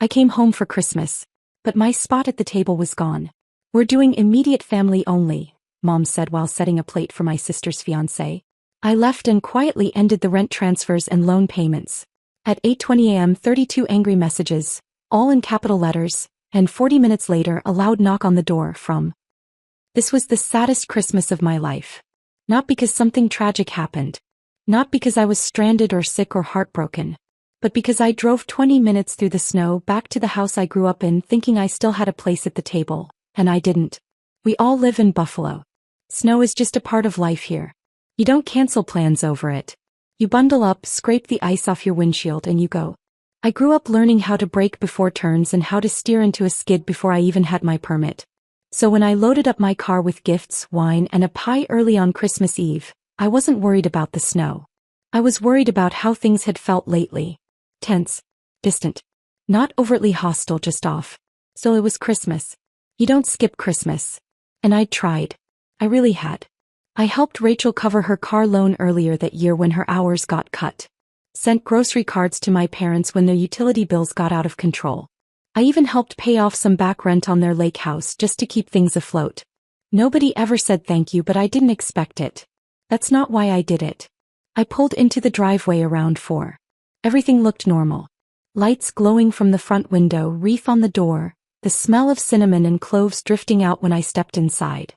I came home for Christmas, but my spot at the table was gone. We're doing immediate family only, Mom said while setting a plate for my sister's fiancé. I left and quietly ended the rent transfers and loan payments. At 8:20 a.m. 32 angry messages, all in capital letters, and 40 minutes later a loud knock on the door from. This was the saddest Christmas of my life. Not because something tragic happened. Not because I was stranded or sick or heartbroken. But because I drove 20 minutes through the snow back to the house I grew up in thinking I still had a place at the table, and I didn't. We all live in Buffalo. Snow is just a part of life here. You don't cancel plans over it. You bundle up, scrape the ice off your windshield, and you go. I grew up learning how to brake before turns and how to steer into a skid before I even had my permit. So when I loaded up my car with gifts, wine, and a pie early on Christmas Eve, I wasn't worried about the snow. I was worried about how things had felt lately. Tense. Distant. Not overtly hostile, just off. So it was Christmas. You don't skip Christmas. And I'd tried. I really had. I helped Rachel cover her car loan earlier that year when her hours got cut. Sent grocery cards to my parents when their utility bills got out of control. I even helped pay off some back rent on their lake house just to keep things afloat. Nobody ever said thank you, but I didn't expect it. That's not why I did it. I pulled into the driveway around 4. Everything looked normal. Lights glowing from the front window, wreath on the door, the smell of cinnamon and cloves drifting out when I stepped inside.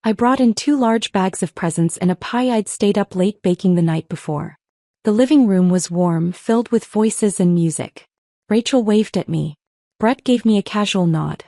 I brought in 2 large bags of presents and a pie I'd stayed up late baking the night before. The living room was warm, filled with voices and music. Rachel waved at me. Brett gave me a casual nod.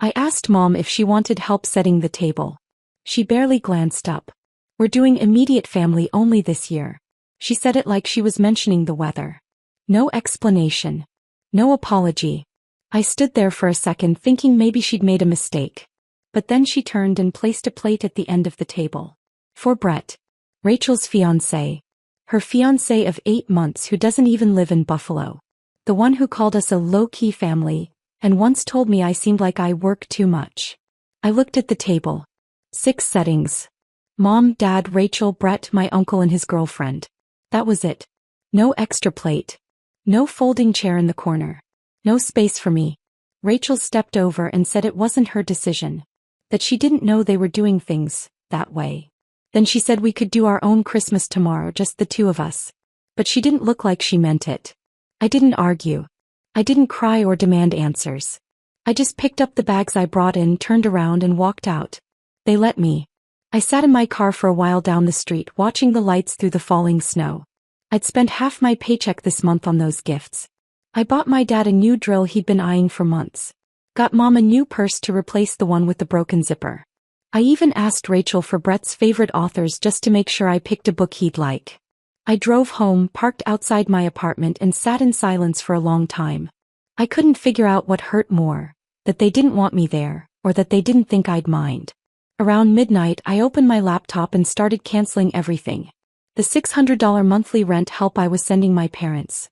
I asked Mom if she wanted help setting the table. She barely glanced up. We're doing immediate family only this year. She said it like she was mentioning the weather. No explanation. No apology. I stood there for a second thinking maybe she'd made a mistake. But then she turned and placed a plate at the end of the table. For Brett. Rachel's fiancé. Her fiancé of 8 months who doesn't even live in Buffalo. The one who called us a low-key family, and once told me I seemed like I work too much. I looked at the table. 6 settings. Mom, Dad, Rachel, Brett, my uncle and his girlfriend. That was it. No extra plate. No folding chair in the corner. No space for me. Rachel stepped over and said it wasn't her decision. That she didn't know they were doing things that way. Then she said we could do our own Christmas tomorrow, just the 2 of us. But she didn't look like she meant it. I didn't argue. I didn't cry or demand answers. I just picked up the bags I brought in, turned around and walked out. They let me. I sat in my car for a while down the street watching the lights through the falling snow. I'd spent half my paycheck this month on those gifts. I bought my dad a new drill he'd been eyeing for months. Got Mom a new purse to replace the one with the broken zipper. I even asked Rachel for Brett's favorite authors just to make sure I picked a book he'd like. I drove home, parked outside my apartment and sat in silence for a long time. I couldn't figure out what hurt more, that they didn't want me there, or that they didn't think I'd mind. Around midnight I opened my laptop and started canceling everything. The $600 monthly rent help I was sending my parents.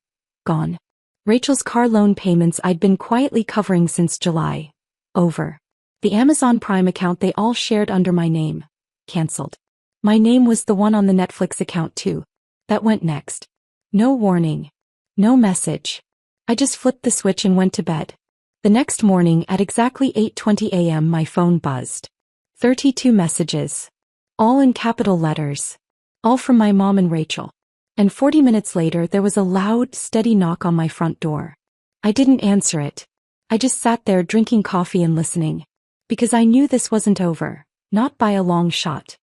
Gone. Rachel's car loan payments I'd been quietly covering since July. Over. The Amazon Prime account they all shared under my name. Cancelled. My name was the one on the Netflix account too. That went next. No warning. No message. I just flipped the switch and went to bed. The next morning at exactly 8:20 a.m. my phone buzzed. 32 messages. All in capital letters. All from my mom and Rachel. And 40 minutes later there was a loud, steady knock on my front door. I didn't answer it. I just sat there drinking coffee and listening. Because I knew this wasn't over, not by a long shot.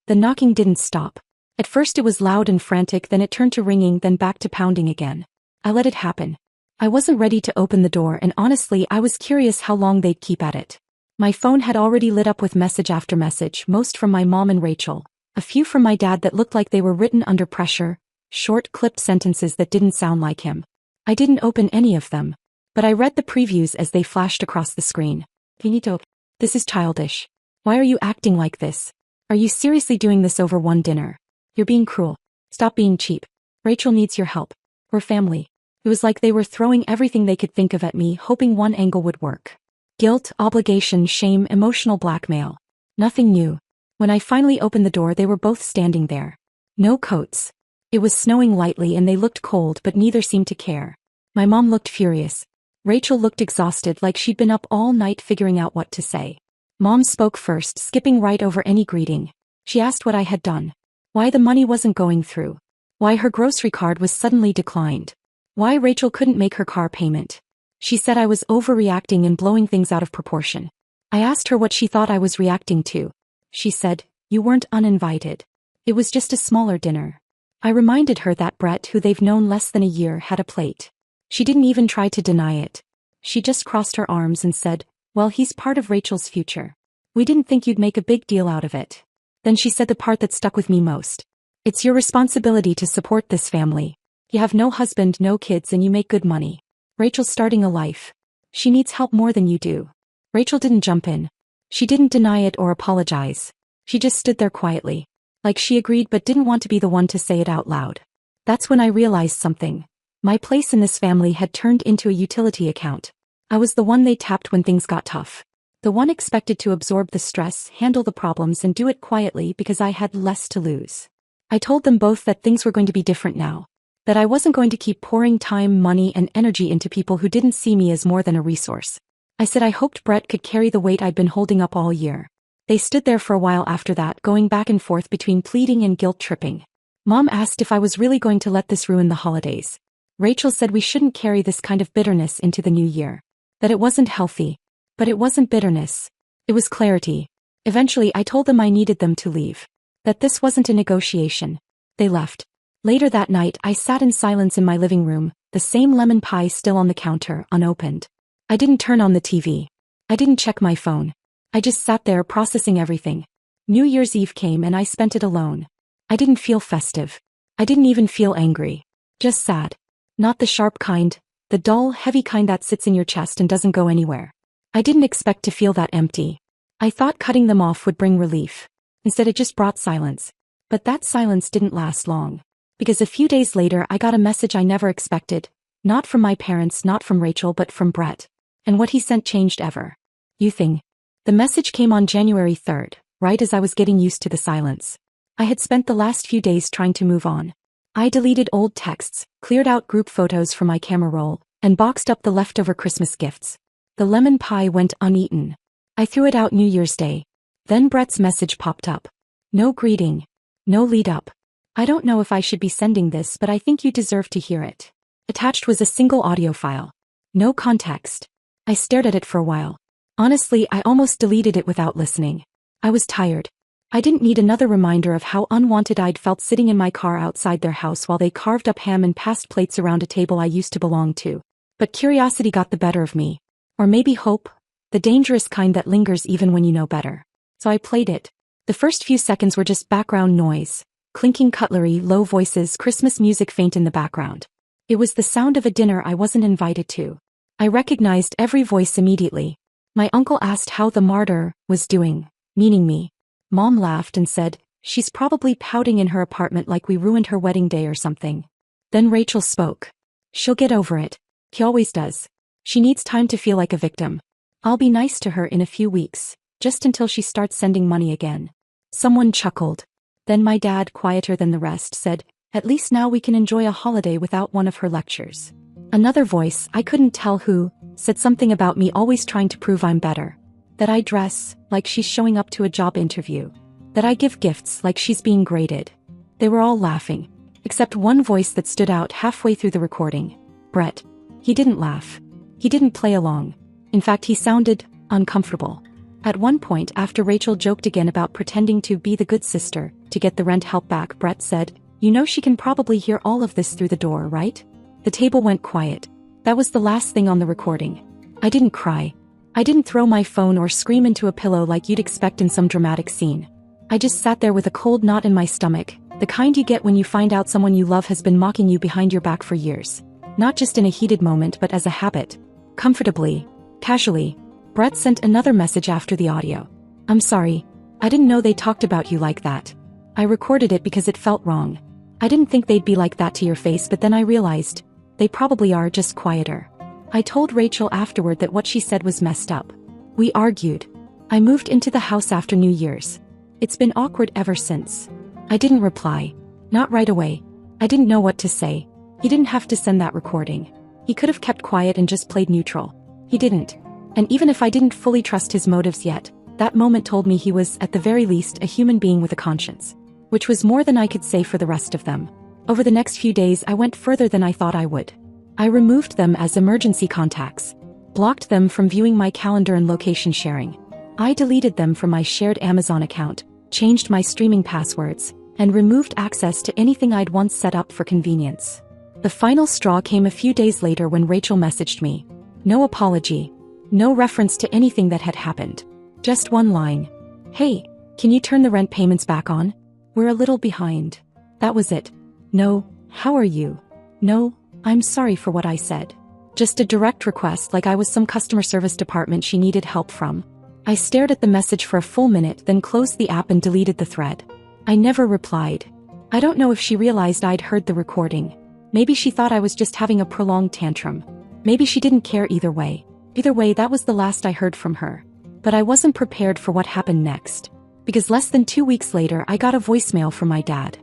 The knocking didn't stop. At first it was loud and frantic, then it turned to ringing, then back to pounding again. I let it happen. I wasn't ready to open the door and honestly I was curious how long they'd keep at it. My phone had already lit up with message after message, most from my mom and Rachel. A few from my dad that looked like they were written under pressure, short clipped sentences that didn't sound like him. I didn't open any of them. But I read the previews as they flashed across the screen. Finito. This is childish. Why are you acting like this? Are you seriously doing this over one dinner? You're being cruel. Stop being cheap. Rachel needs your help. We're family. It was like they were throwing everything they could think of at me, hoping one angle would work. Guilt, obligation, shame, emotional blackmail. Nothing new. When I finally opened the door they were both standing there. No coats. It was snowing lightly and they looked cold but neither seemed to care. My mom looked furious. Rachel looked exhausted, like she'd been up all night figuring out what to say. Mom spoke first, skipping right over any greeting. She asked what I had done. Why the money wasn't going through. Why her grocery card was suddenly declined. Why Rachel couldn't make her car payment. She said I was overreacting and blowing things out of proportion. I asked her what she thought I was reacting to. She said, "You weren't uninvited. It was just a smaller dinner." I reminded her that Brett, who they've known less than a year, had a plate. She didn't even try to deny it. She just crossed her arms and said, "Well, he's part of Rachel's future. We didn't think you'd make a big deal out of it." Then she said the part that stuck with me most. "It's your responsibility to support this family. You have no husband, no kids, and you make good money. Rachel's starting a life. She needs help more than you do." Rachel didn't jump in. She didn't deny it or apologize. She just stood there quietly. Like she agreed but didn't want to be the one to say it out loud. That's when I realized something. My place in this family had turned into a utility account. I was the one they tapped when things got tough. The one expected to absorb the stress, handle the problems, and do it quietly because I had less to lose. I told them both that things were going to be different now. That I wasn't going to keep pouring time, money, and energy into people who didn't see me as more than a resource. I said I hoped Brett could carry the weight I'd been holding up all year. They stood there for a while after that, going back and forth between pleading and guilt-tripping. Mom asked if I was really going to let this ruin the holidays. Rachel said we shouldn't carry this kind of bitterness into the new year. That it wasn't healthy. But it wasn't bitterness. It was clarity. Eventually I told them I needed them to leave. That this wasn't a negotiation. They left. Later that night I sat in silence in my living room, the same lemon pie still on the counter, unopened. I didn't turn on the TV. I didn't check my phone. I just sat there processing everything. New Year's Eve came and I spent it alone. I didn't feel festive. I didn't even feel angry. Just sad. Not the sharp kind, the dull, heavy kind that sits in your chest and doesn't go anywhere. I didn't expect to feel that empty. I thought cutting them off would bring relief. Instead it just brought silence. But that silence didn't last long. Because a few days later I got a message I never expected. Not from my parents, not from Rachel, but from Brett. And what he sent changed everything. The message came on January 3rd, right as I was getting used to the silence. I had spent the last few days trying to move on. I deleted old texts, cleared out group photos from my camera roll, and boxed up the leftover Christmas gifts. The lemon pie went uneaten. I threw it out New Year's Day. Then Brett's message popped up. No greeting. No lead up. I don't know if I should be sending this, but I think you deserve to hear it. Attached was a single audio file. No context. I stared at it for a while. Honestly, I almost deleted it without listening. I was tired. I didn't need another reminder of how unwanted I'd felt sitting in my car outside their house while they carved up ham and passed plates around a table I used to belong to. But curiosity got the better of me. Or maybe hope, the dangerous kind that lingers even when you know better. So I played it. The first few seconds were just background noise. Clinking cutlery, low voices, Christmas music faint in the background. It was the sound of a dinner I wasn't invited to. I recognized every voice immediately. My uncle asked how the martyr was doing, meaning me. Mom laughed and said, "She's probably pouting in her apartment like we ruined her wedding day or something." Then Rachel spoke. "She'll get over it. He always does. She needs time to feel like a victim. I'll be nice to her in a few weeks, just until she starts sending money again." Someone chuckled. Then my dad, quieter than the rest, said, "At least now we can enjoy a holiday without one of her lectures." Another voice, I couldn't tell who, said something about me always trying to prove I'm better. That I dress like she's showing up to a job interview. That I give gifts like she's being graded. They were all laughing. Except one voice that stood out halfway through the recording. Brett. He didn't laugh. He didn't play along. In fact, he sounded uncomfortable. At one point, after Rachel joked again about pretending to be the good sister to get the rent help back, Brett said, "You know she can probably hear all of this through the door, right?" The table went quiet. That was the last thing on the recording. I didn't cry. I didn't throw my phone or scream into a pillow like you'd expect in some dramatic scene. I just sat there with a cold knot in my stomach, the kind you get when you find out someone you love has been mocking you behind your back for years. Not just in a heated moment but as a habit. Comfortably. Casually. Brett sent another message after the audio. "I'm sorry. I didn't know they talked about you like that. I recorded it because it felt wrong. I didn't think they'd be like that to your face, but then I realized they probably are, just quieter." I told Rachel afterward that what she said was messed up. We argued. I moved into the house after New Year's. It's been awkward ever since. I didn't reply. Not right away. I didn't know what to say. He didn't have to send that recording. He could have kept quiet and just played neutral. He didn't. And even if I didn't fully trust his motives yet, that moment told me he was, at the very least, a human being with a conscience. Which was more than I could say for the rest of them. Over the next few days I went further than I thought I would. I removed them as emergency contacts. Blocked them from viewing my calendar and location sharing. I deleted them from my shared Amazon account, changed my streaming passwords, and removed access to anything I'd once set up for convenience. The final straw came a few days later when Rachel messaged me. No apology. No reference to anything that had happened. Just one line. "Hey, can you turn the rent payments back on? We're a little behind." That was it. No, "How are you?" No, "I'm sorry for what I said." Just a direct request like I was some customer service department she needed help from. I stared at the message for a full minute, then closed the app and deleted the thread. I never replied. I don't know if she realized I'd heard the recording. Maybe she thought I was just having a prolonged tantrum. Maybe she didn't care either way. Either way, that was the last I heard from her. But I wasn't prepared for what happened next. Because less than 2 weeks later I got a voicemail from my dad.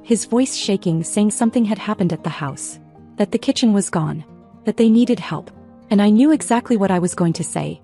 His voice shaking, saying something had happened at the house. That the kitchen was gone. That they needed help. And I knew exactly what I was going to say.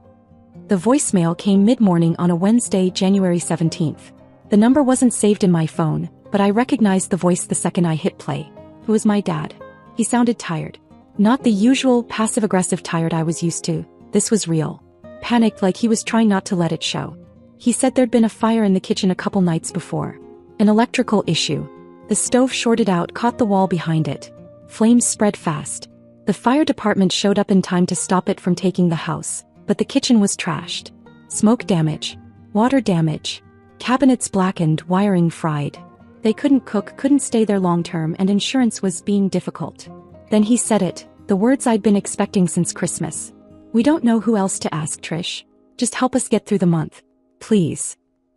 The voicemail came mid-morning on a Wednesday, January 17th. The number wasn't saved in my phone, but I recognized the voice the second I hit play. It was my dad. He sounded tired. Not the usual passive-aggressive tired I was used to. This was real. Panicked, like he was trying not to let it show. He said there'd been a fire in the kitchen a couple nights before. An electrical issue. The stove shorted out, caught the wall behind it. Flames spread fast. The fire department showed up in time to stop it from taking the house, but the kitchen was trashed. Smoke damage. Water damage. Cabinets blackened, wiring fried. They couldn't cook, couldn't stay there long term, and insurance was being difficult. Then he said it, the words I'd been expecting since Christmas. "We don't know who else to ask, Trish. Just help us get through the month. Please."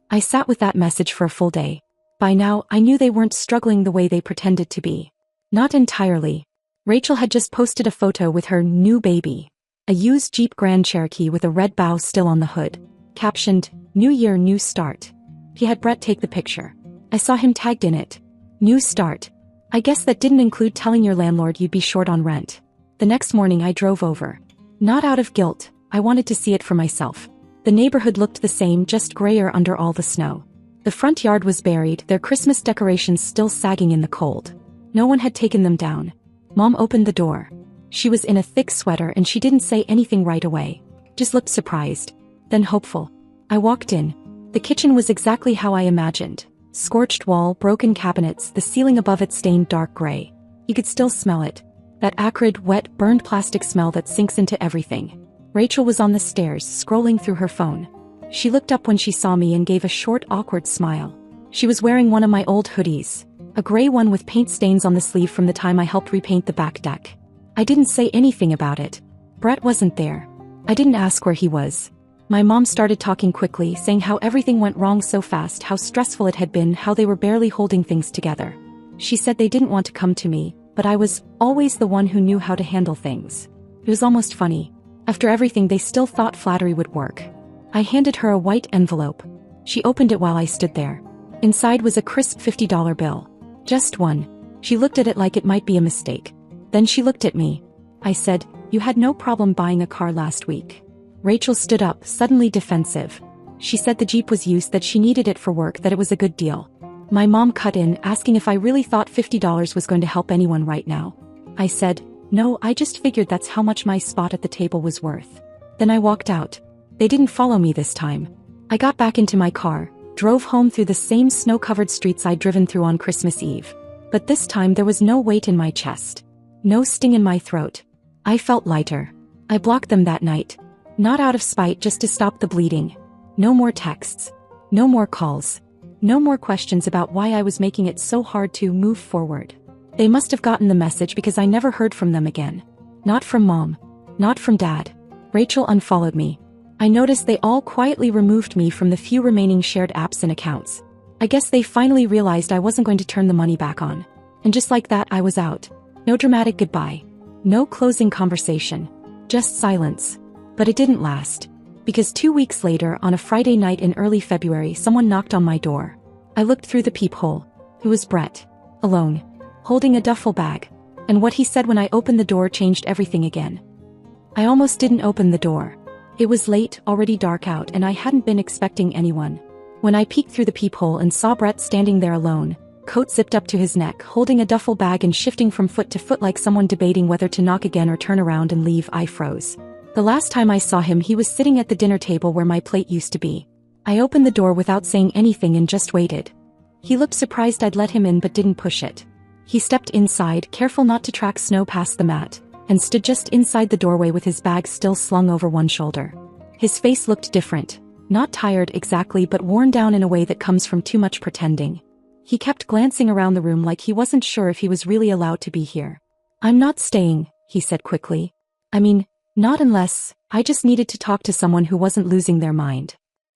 I sat with that message for a full day. By now, I knew they weren't struggling the way they pretended to be. Not entirely. Rachel had just posted a photo with her new baby. A used Jeep Grand Cherokee with a red bow still on the hood. Captioned, "New Year, New Start." He had Brett take the picture. I saw him tagged in it. New start. I guess that didn't include telling your landlord you'd be short on rent. The next morning I drove over. Not out of guilt, I wanted to see it for myself. The neighborhood looked the same, just grayer under all the snow. The front yard was buried, their Christmas decorations still sagging in the cold. No one had taken them down. Mom opened the door. She was in a thick sweater and she didn't say anything right away. Just looked surprised. Then hopeful. I walked in. The kitchen was exactly how I imagined. Scorched wall, broken cabinets, the ceiling above it stained dark gray. You could still smell it. That acrid, wet, burned plastic smell that sinks into everything. Rachel was on the stairs, scrolling through her phone. She looked up when she saw me and gave a short, awkward smile. She was wearing one of my old hoodies. A gray one with paint stains on the sleeve from the time I helped repaint the back deck. I didn't say anything about it. Brett wasn't there. I didn't ask where he was. My mom started talking quickly, saying how everything went wrong so fast, how stressful it had been, how they were barely holding things together. She said they didn't want to come to me, but I was always the one who knew how to handle things. It was almost funny. After everything, they still thought flattery would work. I handed her a white envelope. She opened it while I stood there. Inside was a crisp $50 bill. Just one. She looked at it like it might be a mistake. Then she looked at me. I said, "You had no problem buying a car last week." Rachel stood up, suddenly defensive. She said the Jeep was used, that she needed it for work, that it was a good deal. My mom cut in, asking if I really thought $50 was going to help anyone right now. I said, "No, I just figured that's how much my spot at the table was worth." Then I walked out. They didn't follow me this time. I got back into my car, drove home through the same snow-covered streets I'd driven through on Christmas Eve. But this time there was no weight in my chest. No sting in my throat. I felt lighter. I blocked them that night. Not out of spite, just to stop the bleeding. No more texts. No more calls. No more questions about why I was making it so hard to move forward. They must have gotten the message because I never heard from them again. Not from Mom. Not from Dad. Rachel unfollowed me. I noticed they all quietly removed me from the few remaining shared apps and accounts. I guess they finally realized I wasn't going to turn the money back on. And just like that, I was out. No dramatic goodbye. No closing conversation. Just silence. But it didn't last. Because 2 weeks later, on a Friday night in early February, someone knocked on my door. I looked through the peephole. It was Brett. Alone. Holding a duffel bag. And what he said when I opened the door changed everything again. I almost didn't open the door. It was late, already dark out, and I hadn't been expecting anyone. When I peeked through the peephole and saw Brett standing there alone, coat zipped up to his neck, holding a duffel bag and shifting from foot to foot like someone debating whether to knock again or turn around and leave, I froze. The last time I saw him, he was sitting at the dinner table where my plate used to be. I opened the door without saying anything and just waited. He looked surprised I'd let him in but didn't push it. He stepped inside, careful not to track snow past the mat, and stood just inside the doorway with his bag still slung over one shoulder. His face looked different, not tired exactly but worn down in a way that comes from too much pretending. He kept glancing around the room like he wasn't sure if he was really allowed to be here. "I'm not staying," he said quickly. "I mean, not unless, I just needed to talk to someone who wasn't losing their mind."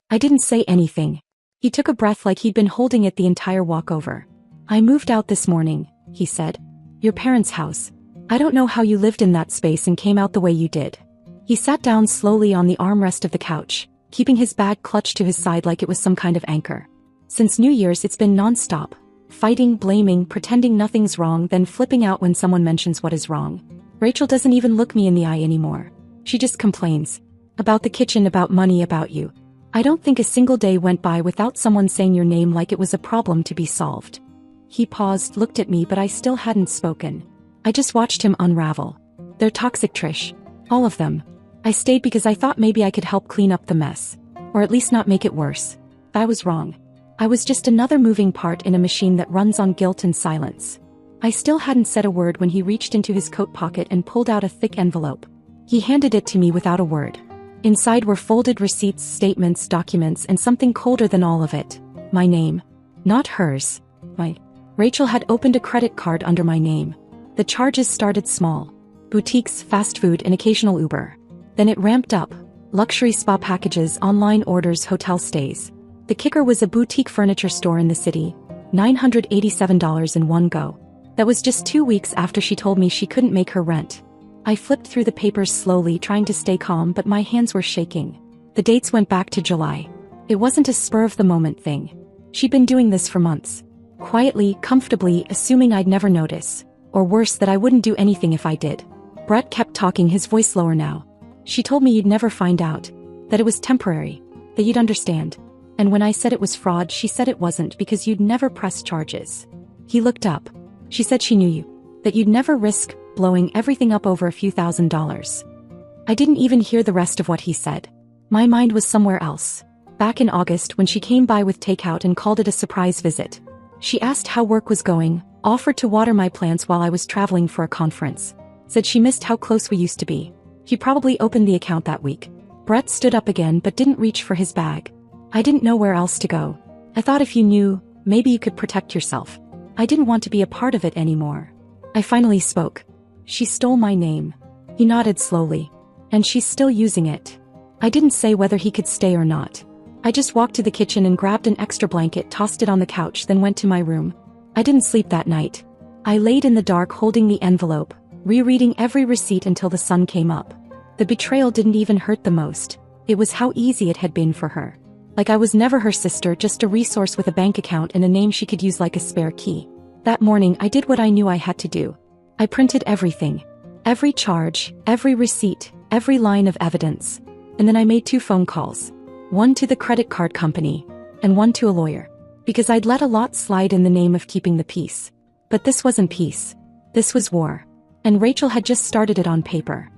I didn't say anything. He took a breath like he'd been holding it the entire walk over. "I moved out this morning," he said. "Your parents' house. I don't know how you lived in that space and came out the way you did." He sat down slowly on the armrest of the couch, keeping his bag clutched to his side like it was some kind of anchor. "Since New Year's it's been non-stop. Fighting, blaming, pretending nothing's wrong, then flipping out when someone mentions what is wrong. Rachel doesn't even look me in the eye anymore. She just complains. About the kitchen, about money, about you. I don't think a single day went by without someone saying your name like it was a problem to be solved." He paused, looked at me, but I still hadn't spoken. I just watched him unravel. "They're toxic, Trish. All of them. I stayed because I thought maybe I could help clean up the mess. Or at least not make it worse. I was wrong. I was just another moving part in a machine that runs on guilt and silence." I still hadn't said a word when he reached into his coat pocket and pulled out a thick envelope. He handed it to me without a word. Inside were folded receipts, statements, documents, and something colder than all of it. My name. Not hers. Rachel had opened a credit card under my name. The charges started small. Boutiques, fast food, and occasional Uber. Then it ramped up. Luxury spa packages, online orders, hotel stays. The kicker was a boutique furniture store in the city. $987 in one go. That was just 2 weeks after she told me she couldn't make her rent. I flipped through the papers slowly, trying to stay calm, but my hands were shaking. The dates went back to July. It wasn't a spur-of-the-moment thing. She'd been doing this for months. Quietly, comfortably, assuming I'd never notice. Or worse, that I wouldn't do anything if I did. Brett kept talking, his voice lower now. "She told me you'd never find out. That it was temporary. That you'd understand. And when I said it was fraud, she said it wasn't because you'd never press charges." He looked up. "She said she knew you. That you'd never risk blowing everything up over a few $1,000s. I didn't even hear the rest of what he said. My mind was somewhere else. Back in August, when she came by with takeout and called it a surprise visit. She asked how work was going, offered to water my plants while I was traveling for a conference. Said she missed how close we used to be. He probably opened the account that week." Brett stood up again but didn't reach for his bag. "I didn't know where else to go. I thought if you knew, maybe you could protect yourself. I didn't want to be a part of it anymore." I finally spoke. "She stole my name." He nodded slowly. "And she's still using it." I didn't say whether he could stay or not. I just walked to the kitchen and grabbed an extra blanket, tossed it on the couch, then went to my room. I didn't sleep that night. I laid in the dark holding the envelope, rereading every receipt until the sun came up. The betrayal didn't even hurt the most. It was how easy it had been for her. Like I was never her sister, just a resource with a bank account and a name she could use like a spare key. That morning I did what I knew I had to do. I printed everything. Every charge, every receipt, every line of evidence. And then I made 2 phone calls. One to the credit card company, and one to a lawyer. Because I'd let a lot slide in the name of keeping the peace. But this wasn't peace. This was war. And Rachel had just started it on paper.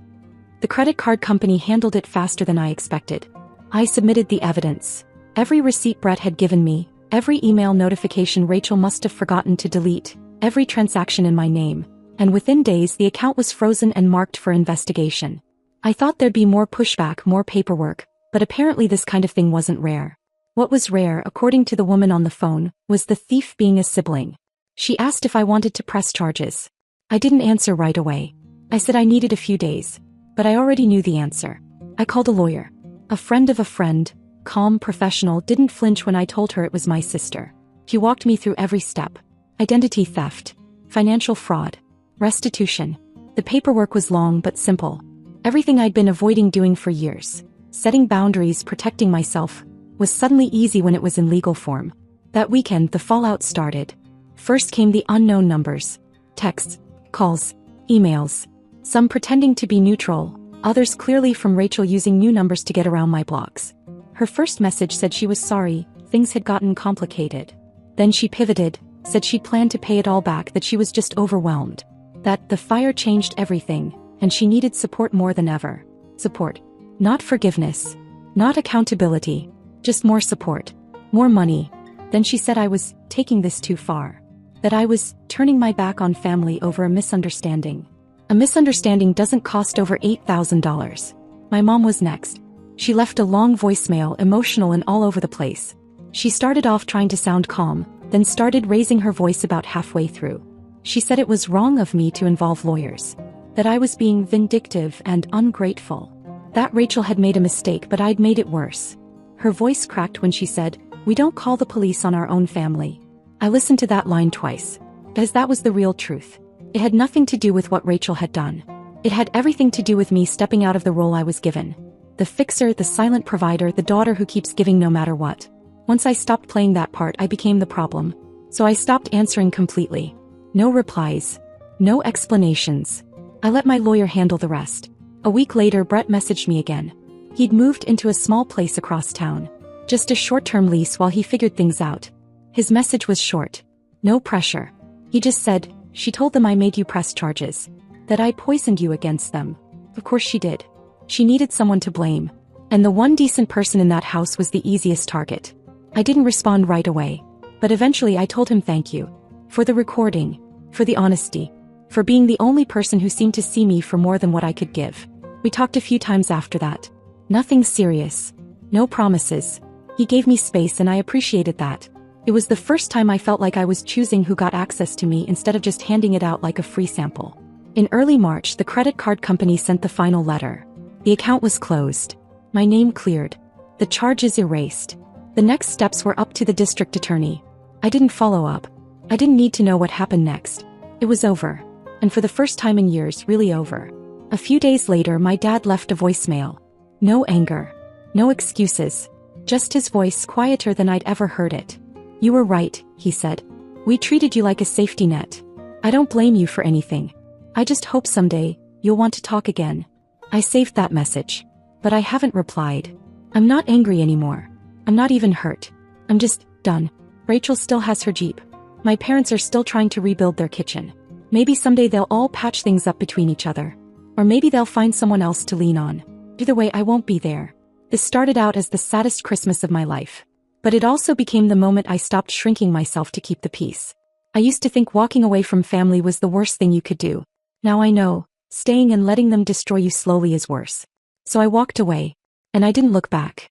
The credit card company handled it faster than I expected. I submitted the evidence. Every receipt Brett had given me, every email notification Rachel must have forgotten to delete, every transaction in my name. And within days the account was frozen and marked for investigation. I thought there'd be more pushback, more paperwork, but apparently this kind of thing wasn't rare. What was rare, according to the woman on the phone, was the thief being a sibling. She asked if I wanted to press charges. I didn't answer right away. I said I needed a few days. But I already knew the answer. I called a lawyer. A friend of a friend, calm, professional, didn't flinch when I told her it was my sister. He walked me through every step. Identity theft, financial fraud, restitution. The paperwork was long but simple. Everything I'd been avoiding doing for years, setting boundaries, protecting myself, was suddenly easy when it was in legal form. That weekend the fallout started. First came the unknown numbers. Texts, calls, Emails. Some pretending to be neutral, others clearly from Rachel using new numbers to get around my blocks. Her first message said she was sorry, things had gotten complicated. Then she pivoted, said she'd planned to pay it all back, that she was just overwhelmed. That the fire changed everything, and she needed support more than ever. Support. Not forgiveness. Not accountability. Just more support. More money. Then she said I was taking this too far. That I was turning my back on family over a misunderstanding. A misunderstanding doesn't cost over $8,000. My mom was next. She left a long voicemail, emotional and all over the place. She started off trying to sound calm, then started raising her voice about halfway through. She said it was wrong of me to involve lawyers. That I was being vindictive and ungrateful. That Rachel had made a mistake, but I'd made it worse. Her voice cracked when she said, "We don't call the police on our own family." I listened to that line twice, because that was the real truth. It had nothing to do with what Rachel had done. It had everything to do with me stepping out of the role I was given. The fixer, the silent provider, the daughter who keeps giving no matter what. Once I stopped playing that part, I became the problem. So I stopped answering completely. No replies. No explanations. I let my lawyer handle the rest. A week later, Brett messaged me again. He'd moved into a small place across town. Just a short-term lease while he figured things out. His message was short. No pressure. He just said, "She told them I made you press charges. That I poisoned you against them." Of course she did. She needed someone to blame. And the one decent person in that house was the easiest target. I didn't respond right away. But eventually I told him thank you. For the recording. For the honesty. For being the only person who seemed to see me for more than what I could give. We talked a few times after that. Nothing serious. No promises. He gave me space and I appreciated that. It was the first time I felt like I was choosing who got access to me instead of just handing it out like a free sample. In early March, the credit card company sent the final letter. The account was closed. My name cleared. The charges erased. The next steps were up to the district attorney. I didn't follow up. I didn't need to know what happened next. It was over. And for the first time in years, really over. A few days later, my dad left a voicemail. No anger. No excuses. Just his voice, quieter than I'd ever heard it. "You were right," he said. "We treated you like a safety net. I don't blame you for anything. I just hope someday, you'll want to talk again." I saved that message. But I haven't replied. I'm not angry anymore. I'm not even hurt. I'm just done. Rachel still has her Jeep. My parents are still trying to rebuild their kitchen. Maybe someday they'll all patch things up between each other. Or maybe they'll find someone else to lean on. Either way, I won't be there. This started out as the saddest Christmas of my life. But it also became the moment I stopped shrinking myself to keep the peace. I used to think walking away from family was the worst thing you could do. Now I know, staying and letting them destroy you slowly is worse. So I walked away. And I didn't look back.